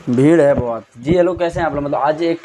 भीड़ है बहुत जी। हेलो, कैसे हैं आप लोग? मतलब आज एक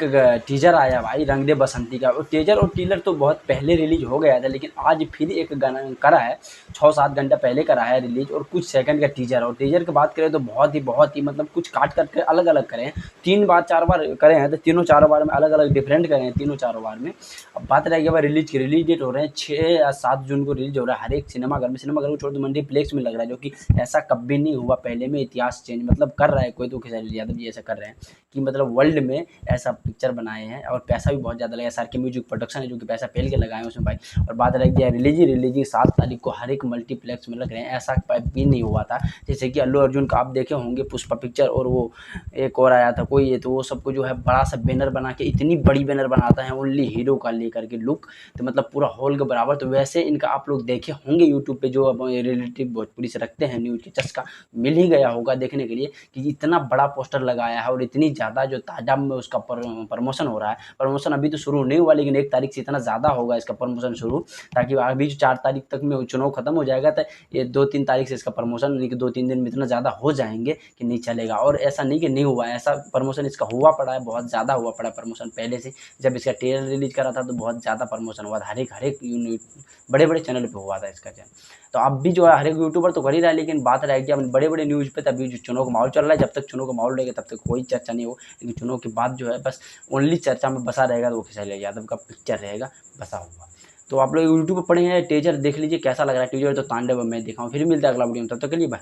टीजर आया भाई, रंग दे बसंती का। वो टीजर और टीलर तो बहुत पहले रिलीज हो गया था, लेकिन आज फिर एक गाना करा है। 6-7 घंटा पहले करा है रिलीज, और कुछ सेकंड का टीजर। और टीजर की बात करें तो बहुत ही मतलब कुछ काट करके अलग अलग करे हैं। 3 बार 4 बार करे हैं, तो तीनों चारों बार में अलग अलग डिफरेंट करे हैं, तीनों चारों बार में। अब बात रहेगी भाई रिलीज की। रिलीज डेट हो रहे हैं 6 या 7 जून को रिलीज हो रहा है हर एक सिनेमाघर में। सिनेमाघर को छोड़ दो, मल्टीप्लेक्स में लग रहा है, जो कि ऐसा कभी नहीं हुआ पहले में। इतिहास चेंज मतलब कर रहा है कोई, तो खेसारी यादव जी ऐसा कर रहे हैं कि मतलब वर्ल्ड में ऐसा पिक्चर बनाए हैं। और पैसा भी बहुत ज़्यादा लगा। SRK म्यूजिक प्रोडक्शन है जो कि पैसा पेल के लगाए हैं उसमें भाई। और बात रह गया रिलीज 7 तारीख को हर एक मल्टीप्लेक्स में लग रहे हैं। ऐसा भी नहीं हुआ था। जैसे कि अल्लू अर्जुन का आप देखे होंगे पुष्पा पिक्चर, और वो एक और आया था कोई, ये तो वो सबको जो है बड़ा सा बैनर बना के, इतनी बड़ी बैनर बनाता है ओनली हीरो का लेकर के लुक, तो मतलब पूरा हॉल के बराबर। तो वैसे इनका आप लोग देखे होंगे यूट्यूब पे, जो अब रिलेटिव भोजपुरी से रखते हैं न्यूज़ के चस्का, मिल ही गया होगा देखने के लिए कि इतना बड़ा पोस्टर लगाया है। और इतनी ज़्यादा जो ताजा में उसका प्रमोशन हो रहा है। प्रमोशन अभी तो शुरू नहीं हुआ, लेकिन 1 तारीख से इतना ज़्यादा होगा इसका प्रमोशन शुरू, ताकि अभी जो 4 तारीख तक में चुनाव खत्म हो जाएगा, तो ये 2-3 तारीख से इसका प्रमोशन, यानी कि 2-3 दिन में इतना ज़्यादा हो जाएंगे कि नहीं चलेगा। और ऐसा नहीं कि नहीं हुआ है, ऐसा प्रमोशन इसका हुआ पड़ा है, बहुत ज़्यादा हुआ पड़ा है प्रमोशन पहले से। जब इसका ट्रेलर रिलीज करा था तो बहुत ज़्यादा प्रमोशन हुआ था, हर एक यूनिट बड़े बड़े चैनल पर हुआ था इसका चैनल। तो अब भी जो है हर एक यूट्यूबर तो कर ही रहा है, लेकिन बात रह गई अब बड़े बड़े न्यूज़ पे। तभी जो चुनाव का माहौल चल रहा है, जब तक चुनाव का माहौल रहेगा तब तक कोई चर्चा नहीं हो। लेकिन चुनाव के बाद जो है बस ओनली चर्चा में बसा रहेगा, तो वो खेसारी यादव का पिक्चर रहेगा बसा हुआ। तो आप लोग यूट्यूब पर पढ़े हैं, टीजर देख लीजिए कैसा लग रहा है। टीजर तो तांडव मैं देखा हूँ। फिर मिलता है अगला वीडियो में, तब तक के लिए बाय।